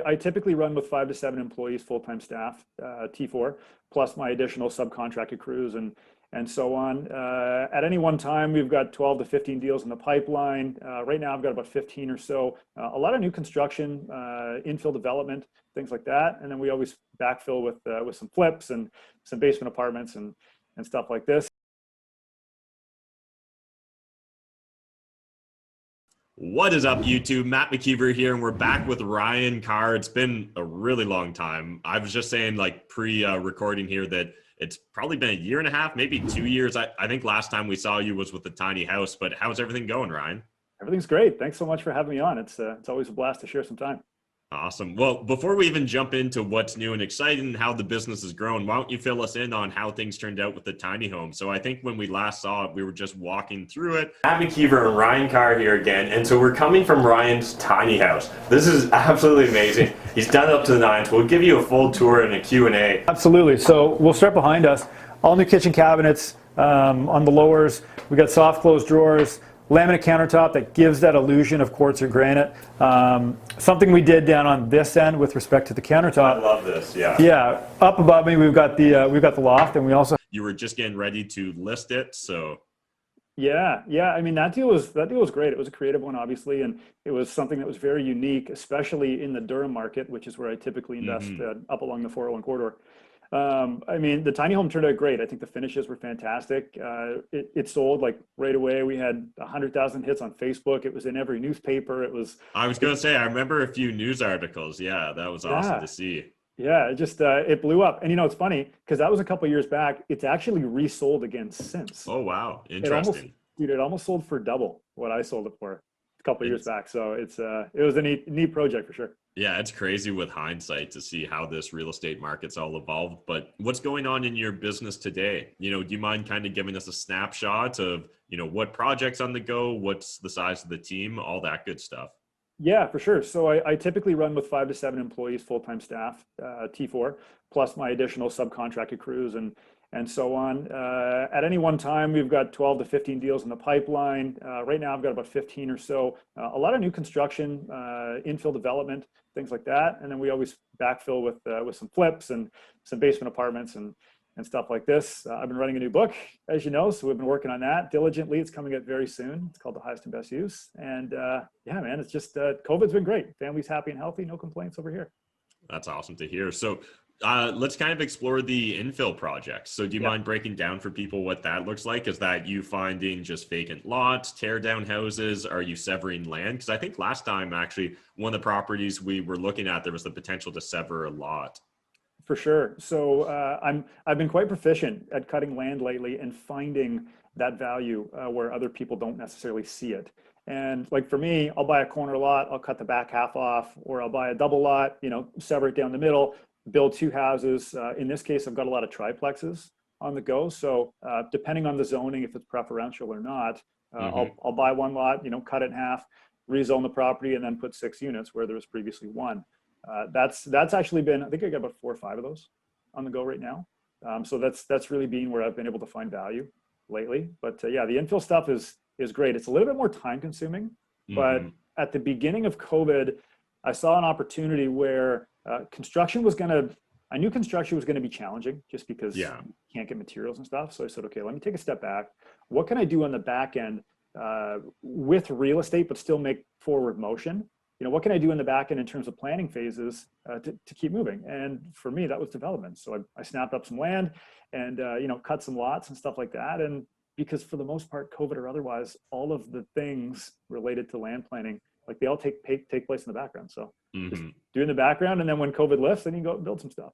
I typically run with 5 to 7 employees, full-time staff, T4, plus my additional subcontracted crews and so on. At any one time, we've got 12 to 15 deals in the pipeline. Right now, I've got about 15 or so. A lot of new construction, infill development, things like that. And then we always backfill with some flips and some basement apartments and stuff like this. What is up, YouTube? Matt McKeever here, and we're back with Ryan Carr. It's been a really long time. I was just saying, like, pre-recording here that it's probably been a year and a half, maybe 2 years. I think last time we saw you was with the tiny house, but how's everything going, Ryan? Everything's great. Thanks so much for having me on. It's always a blast to share some time. Awesome. Well, before we even jump into what's new and exciting, how the business has grown, why don't you fill us in on how things turned out with the tiny home? So I think when we last saw it, we were just walking through it. Matt McKeever and Ryan Carr here again. And so we're coming from Ryan's tiny house. This is absolutely amazing. He's done it up to the nines. We'll give you a full tour and a Q&A. Absolutely. So we'll start behind us. All new kitchen cabinets on the lowers. We got soft close drawers. Laminate countertop that gives that illusion of quartz or granite. Something we did down on this end with respect to the countertop. I love this, yeah. Yeah, up above me we've got the loft, and we also. You were just getting ready to list it, so. Yeah. I mean, that deal was great. It was a creative one, obviously, and it was something that was very unique, especially in the Durham market, which is where I typically invest up along the 401 corridor. I mean, the tiny home turned out great. I think the finishes were fantastic. It sold like right away. We had 100,000 hits on Facebook. It was in every newspaper. I was going to say, I remember a few news articles. Yeah, that was awesome to see. Yeah, it blew up. And it's funny because that was a couple of years back. It's actually resold again since. Oh, wow. Interesting. It almost sold for double what I sold it for a couple of years back. So it was a neat project for sure. Yeah, it's crazy with hindsight to see how this real estate market's all evolved. But what's going on in your business today? Do you mind kind of giving us a snapshot of, what projects on the go, what's the size of the team, all that good stuff? Yeah, for sure. So I typically run with 5 to 7 employees, full-time staff, T4, plus my additional subcontracted crews and so on. At any one time, we've got 12 to 15 deals in the pipeline. Right now, I've got about 15 or so. A lot of new construction, infill development, things like that. And then we always backfill with some flips and some basement apartments and stuff like this. I've been running a new book, as you know, so we've been working on that diligently. It's coming out very soon. It's called The Highest and Best Use. And yeah, man, it's just COVID's been great. Family's happy and healthy. No complaints over here. That's awesome to hear. So let's kind of explore the infill project. So do you mind breaking down for people what that looks like? Is that you finding just vacant lots, tear down houses? Are you severing land? Because I think last time, actually, one of the properties we were looking at, there was the potential to sever a lot. For sure. So I've been quite proficient at cutting land lately and finding that value where other people don't necessarily see it. And like for me, I'll buy a corner lot, I'll cut the back half off, or I'll buy a double lot, sever it down the middle, build 2 houses. In this case, I've got a lot of triplexes on the go. So depending on the zoning, if it's preferential or not, I'll buy one lot, cut it in half, rezone the property, and then put 6 units where there was previously 1. That's actually been, I think I got about 4 or 5 of those on the go right now. So that's really been where I've been able to find value lately. But yeah, the infill stuff is great. It's a little bit more time consuming, but at the beginning of COVID, I saw an opportunity where I knew construction was going to be challenging just because you can't get materials and stuff. So I said, okay, let me take a step back. What can I do on the back end with real estate, but still make forward motion? What can I do in the back end in terms of planning phases to keep moving? And for me, that was development. So I snapped up some land and, cut some lots and stuff like that. And because for the most part, COVID or otherwise, all of the things related to land planning, like they all take place in the background. So just do in the background. And then when COVID lifts, then you go build some stuff.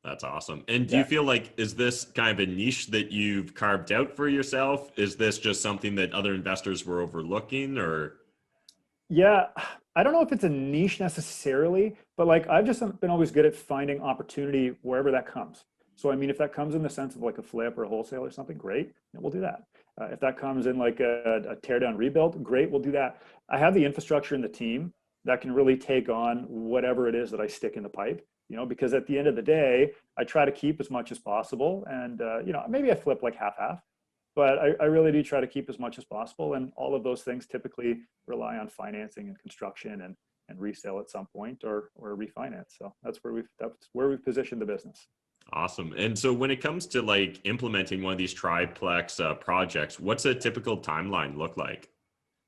That's awesome. And do you feel like, is this kind of a niche that you've carved out for yourself? Is this just something that other investors were overlooking, or? Yeah, I don't know if it's a niche necessarily, but like I've just been always good at finding opportunity wherever that comes. So I mean, if that comes in the sense of like a flip or a wholesale or something, great, we'll do that. If that comes in like a tear down rebuild, great, we'll do that. I have the infrastructure and the team that can really take on whatever it is that I stick in the pipe, because at the end of the day, I try to keep as much as possible. And, maybe I flip like half, but I really do try to keep as much as possible. And all of those things typically rely on financing and construction and resell at some point or refinance. So that's where we've positioned the business. Awesome. And so when it comes to like implementing one of these triplex projects, what's a typical timeline look like?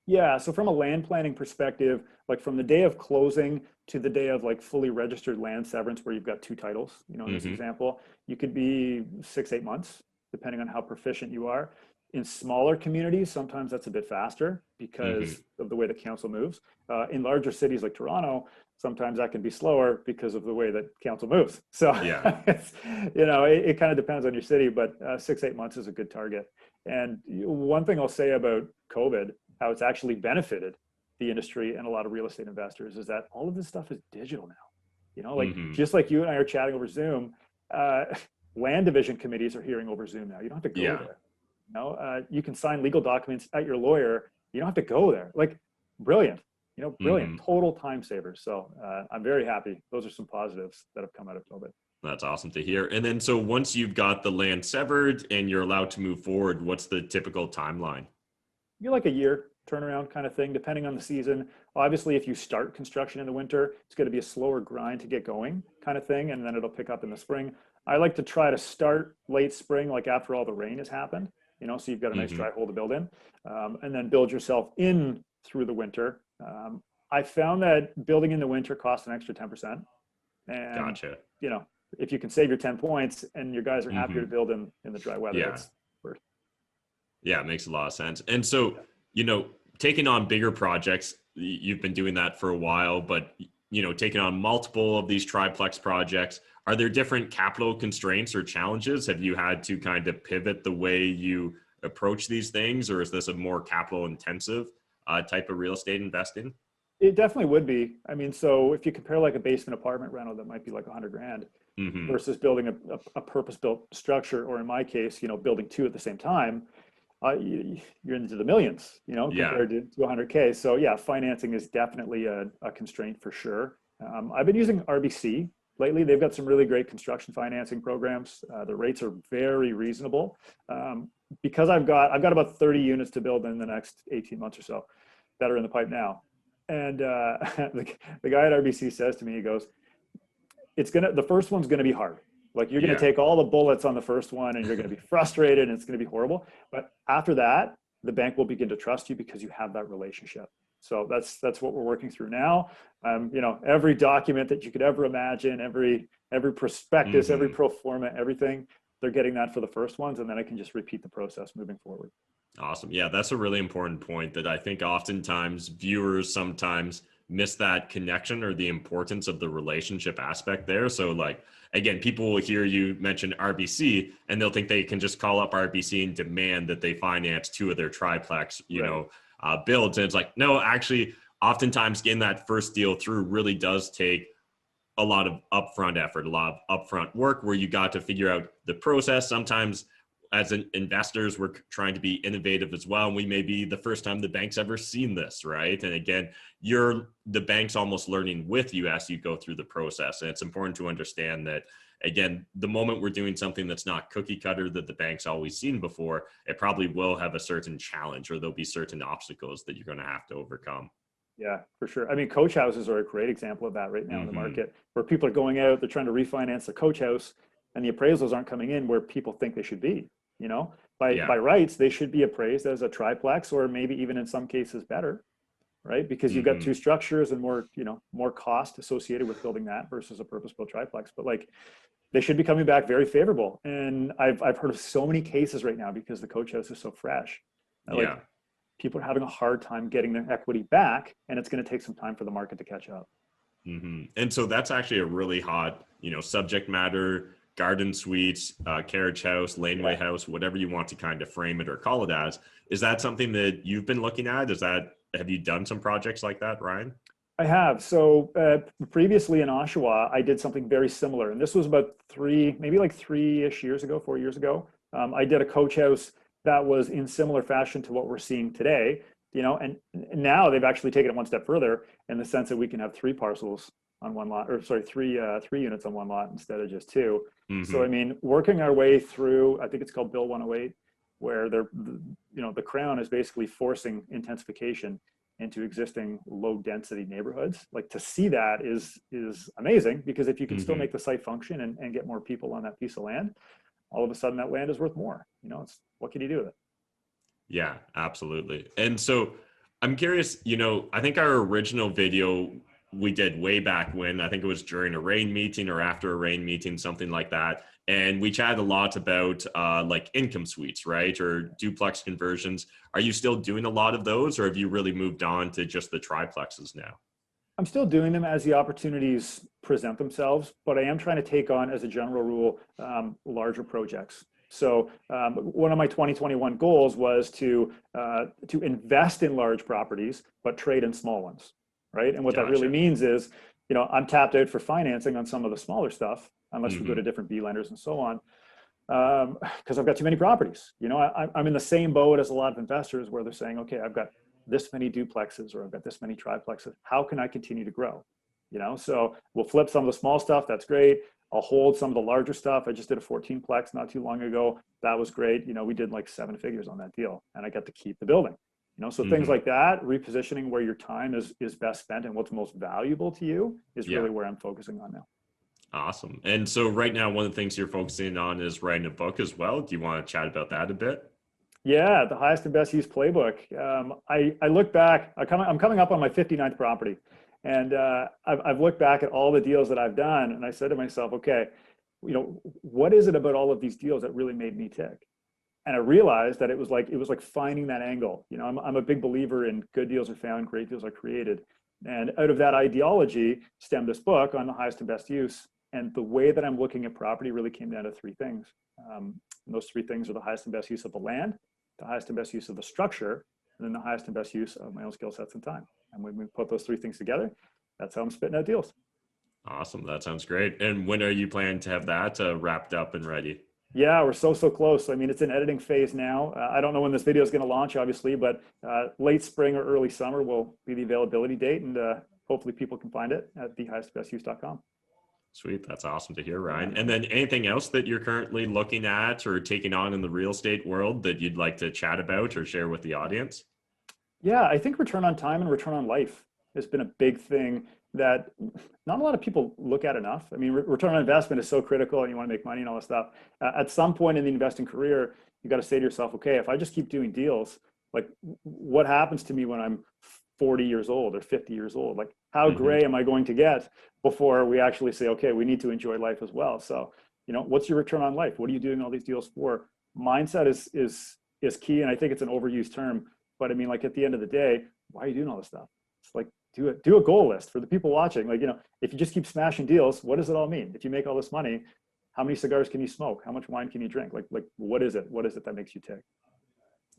Yeah, so from a land planning perspective, like from the day of closing to the day of like fully registered land severance, where you've got two titles, you know, in this Hmm. example, you could be 6, 8 months, depending on how proficient you are. In smaller communities, sometimes that's a bit faster Hmm. because of the way the council moves. In larger cities like Toronto, sometimes that can be slower because of the way that council moves. So, Yeah. it's, you know, it kind of depends on your city, but 6, 8 months is a good target. And one thing I'll say about COVID, how it's actually benefited the industry and a lot of real estate investors, is that all of this stuff is digital now. You know, like Hmm. just like you and I are chatting over Zoom, uh, land division committees are hearing over Zoom now. You don't have to go Yeah. there. You know, you can sign legal documents at your lawyer. You don't have to go there. Like, brilliant. You know, brilliant. Hmm. Total time savers. So I'm very happy. Those are some positives that have come out of COVID. That's awesome to hear. And then, so once you've got the land severed and you're allowed to move forward, what's the typical timeline? You're like a year turnaround kind of thing, depending on the season. Obviously, if you start construction in the winter, it's going to be a slower grind to get going kind of thing, and then it'll pick up in the spring. I like to try to start late spring, like after all the rain has happened, you know, so you've got a nice Hmm. dry hole to build in, and then build yourself in through the winter. I found that building in the winter costs an extra 10%. And, Gotcha. you know, if you can save your 10 points and your guys are happier to Hmm. build in the dry weather, Yeah. it's worth. Yeah, it makes a lot of sense. And so, you know, taking on bigger projects, you've been doing that for a while, but, you know, taking on multiple of these triplex projects, are there different capital constraints or challenges? Have you had to kind of pivot the way you approach these things, or is this a more capital intensive type of real estate investing? It definitely would be. I mean, so if you compare like a basement apartment rental that might be like 100 grand Hmm. versus building a purpose-built structure, or in my case, you know, building two at the same time, you're into the millions, you know, Yeah. compared to 100K. So yeah, financing is definitely a constraint for sure. I've been using RBC lately. They've got some really great construction financing programs. The rates are very reasonable. Because I've got about 30 units to build in the next 18 months or so that are in the pipe now. And the guy at RBC says to me, he goes, the first one's gonna be hard. Like, you're gonna Yeah. take all the bullets on the first one and you're gonna be frustrated and it's gonna be horrible. But after that, the bank will begin to trust you because you have that relationship. So that's what we're working through now. You know, every document that you could ever imagine, every prospectus, every Hmm. pro forma, everything, they're getting that for the first ones, and then I can just repeat the process moving forward. Awesome. Yeah, that's a really important point that I think oftentimes viewers sometimes miss that connection or the importance of the relationship aspect there. So, like, again, people will hear you mention RBC and they'll think they can just call up RBC and demand that they finance two of their triplex, Right. builds. And it's like, no, actually, oftentimes getting that first deal through really does take a lot of upfront effort, a lot of upfront work where you got to figure out the process. Sometimes as investors, we're trying to be innovative as well. And we may be the first time the bank's ever seen this, right? And again, the bank's almost learning with you as you go through the process. And it's important to understand that, again, the moment we're doing something that's not cookie cutter that the bank's always seen before, it probably will have a certain challenge or there'll be certain obstacles that you're going to have to overcome. Yeah, for sure. I mean, coach houses are a great example of that right now in the Hmm. market, where people are going out, they're trying to refinance the coach house, and the appraisals aren't coming in where people think they should be. You know, Yeah. by rights, they should be appraised as a triplex, or maybe even in some cases better, right? Because you've got Hmm. two structures and more, you know, more cost associated with building that versus a purpose-built triplex. But like, they should be coming back very favorable. And I've heard of so many cases right now because the coach house is so fresh. Like, Yeah. people are having a hard time getting their equity back, and it's going to take some time for the market to catch up. And so that's actually a really hot, subject matter, garden suites, carriage house, laneway Yeah, house, whatever you want to kind of frame it or call it as. Is that something that you've been looking at? Have you done some projects like that, Ryan? I have. So previously in Oshawa, I did something very similar, and this was about maybe like 3-ish years ago, 4 years ago. I did a coach house that was in similar fashion to what we're seeing today. You know, and now they've actually taken it one step further in the sense that we can have three parcels on one lot, or sorry, three units on one lot instead of just two. So I Hmm. mean, working our way through, I think it's called Bill 108, where the Crown is basically forcing intensification, into existing low density neighborhoods. Like, to see that is amazing, because if you can still make the site function and get more people on that piece of land, all of a sudden that land is worth more. It's, what can you do with it? Yeah, absolutely. And so I'm curious, I think our original video we did way back when, I think it was during a rain meeting or after a rain meeting, something like that. And we chatted a lot about like income suites, right? Or duplex conversions. Are you still doing a lot of those, or have you really moved on to just the triplexes now? I'm still doing them as the opportunities present themselves, but I am trying to take on, as a general rule, larger projects. So one of my 2021 goals was to invest in large properties, but trade in small ones, right? And what that really means is, I'm tapped out for financing on some of the smaller stuff, unless we go to different B lenders and so on, because I've got too many properties. I'm in the same boat as a lot of investors, where they're saying, okay, I've got this many duplexes, or I've got this many triplexes. How can I continue to grow? So we'll flip some of the small stuff. That's great. I'll hold some of the larger stuff. I just did a 14-plex not too long ago. That was great. We did like 7 figures on that deal, and I got to keep the building. So things like that, repositioning where your time is best spent and what's most valuable to you is really where I'm focusing on now. Awesome. And so right now, one of the things you're focusing on is writing a book as well. Do you want to chat about that a bit? Yeah, the highest and best use playbook. I look back, I'm coming up on my 59th property. And I've looked back at all the deals that I've done, and I said to myself, okay, what is it about all of these deals that really made me tick? And I realized that it was like finding that angle. I'm a big believer in good deals are found, great deals are created. And out of that ideology stemmed this book on the highest and best use. And the way that I'm looking at property really came down to 3 things. And those 3 things are the highest and best use of the land, the highest and best use of the structure, and then the highest and best use of my own skill sets and time. And when we put those 3 things together, that's how I'm spitting out deals. Awesome. That sounds great. And when are you planning to have that wrapped up and ready? Yeah, we're so close. I mean, it's in editing phase now. I don't know when this video is going to launch, obviously, but late spring or early summer will be the availability date. And hopefully people can find it at thehighestbestuse.com. Sweet. That's awesome to hear, Ryan. And then anything else that you're currently looking at or taking on in the real estate world that you'd like to chat about or share with the audience? Yeah, I think return on time and return on life has been a big thing that not a lot of people look at enough. I mean, return on investment is so critical, and you want to make money and all this stuff. At some point in the investing career, you got to say to yourself, okay, if I just keep doing deals, like, what happens to me when I'm 40 years old or 50 years old? Like, how gray am I going to get before we actually say, okay, we need to enjoy life as well? So, what's your return on life? What are you doing all these deals for? Mindset is key, and I think it's an overused term. But I mean, like, at the end of the day, why are you doing all this stuff? It's like, do a goal list for the people watching. Like, if you just keep smashing deals, what does it all mean? If you make all this money, how many cigars can you smoke? How much wine can you drink? Like, what is it? What is it that makes you tick?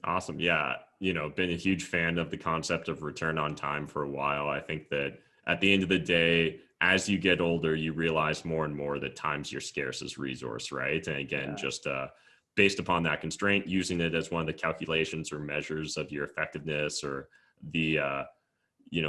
Awesome. Yeah. Been a huge fan of the concept of return on time for a while. I think that at the end of the day, as you get older, you realize more and more that time's your scarcest resource, right? And again, just based upon that constraint, using it as one of the calculations or measures of your effectiveness or the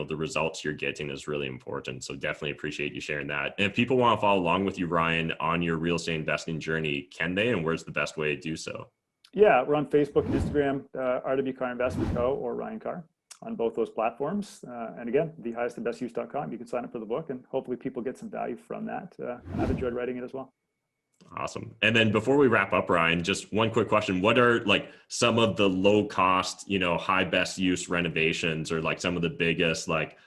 the results you're getting is really important. So definitely appreciate you sharing that. And if people want to follow along with you, Ryan, on your real estate investing journey, can they? And where's the best way to do so? Yeah, we're on Facebook and Instagram, RW Carr Investment Co. or Ryan Carr on both those platforms. And again, thehighestandbestuse.com. You can sign up for the book, and hopefully people get some value from that. And I've enjoyed writing it as well. Awesome. And then before we wrap up, Ryan, just one quick question. What are like some of the low cost, high best use renovations, or like some of the biggest, like,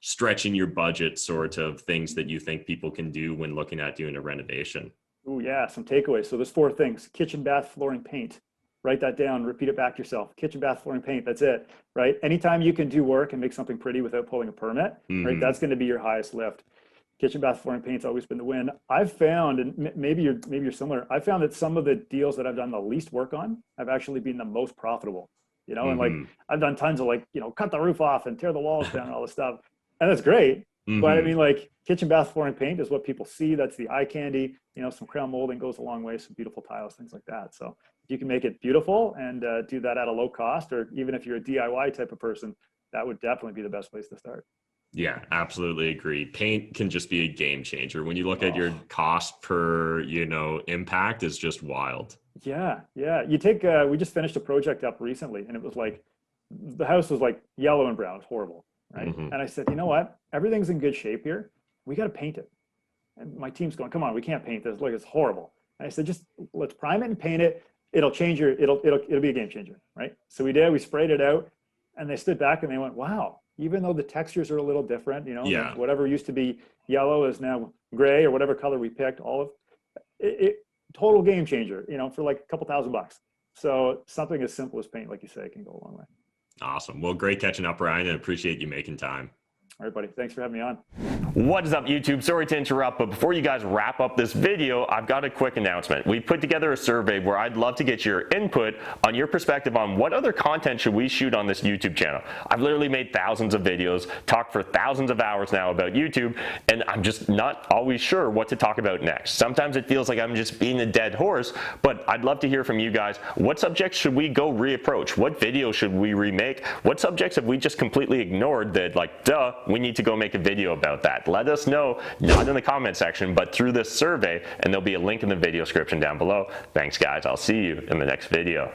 stretching your budget sort of things that you think people can do when looking at doing a renovation? Oh yeah, some takeaways. So there's 4 things: kitchen, bath, flooring, paint. Write that down, repeat it back to yourself. Kitchen, bath, flooring, paint, that's it, right? Anytime you can do work and make something pretty without pulling a permit, right? That's going to be your highest lift. Kitchen, bath, flooring, paint's always been the win. I've found, and maybe you're similar, I found that some of the deals that I've done the least work on have actually been the most profitable, and like, I've done tons of, like, cut the roof off and tear the walls down and all this stuff. And that's great. But I mean, like, kitchen, bath, flooring, paint is what people see. That's the eye candy. Some crown molding goes a long way, some beautiful tiles, things like that. So if you can make it beautiful and do that at a low cost, or even if you're a DIY type of person, that would definitely be the best place to start. Yeah, absolutely agree. Paint can just be a game changer. When you look at your cost per, impact is just wild. Yeah. You take, we just finished a project up recently, and it was like the house was like yellow and brown. It was horrible, right? Mm-hmm. And I said, you know what? Everything's in good shape here. We got to paint it. And my team's going, come on, we can't paint this. Look, it's horrible. And I said, just let's prime it and paint it. It'll change it'll be a game changer, right? So we did. We sprayed it out, and they stood back and they went, wow. Even though the textures are a little different, you know, Yeah. whatever used to be yellow is now gray, or whatever color we picked. Olive. Total game changer, you know, for like a couple $1,000. So something as simple as paint, like you say, can go a long way. Awesome. Well, great catching up, Ryan, and appreciate you making time. All right, buddy. Thanks for having me on. What is up, YouTube? Sorry to interrupt, but before you guys wrap up this video, I've got a quick announcement. We put together a survey where I'd love to get your input on your perspective on what other content should we shoot on this YouTube channel. I've literally made thousands of videos, talked for thousands of hours now about YouTube, and I'm just not always sure what to talk about next. Sometimes it feels like I'm just beating a dead horse, but I'd love to hear from you guys. What subjects should we go reapproach? What videos should we remake? What subjects have we just completely ignored that, like, duh, we need to go make a video about that? Let us know, not in the comment section, but through this survey, and there'll be a link in the video description down below. Thanks, guys. I'll see you in the next video.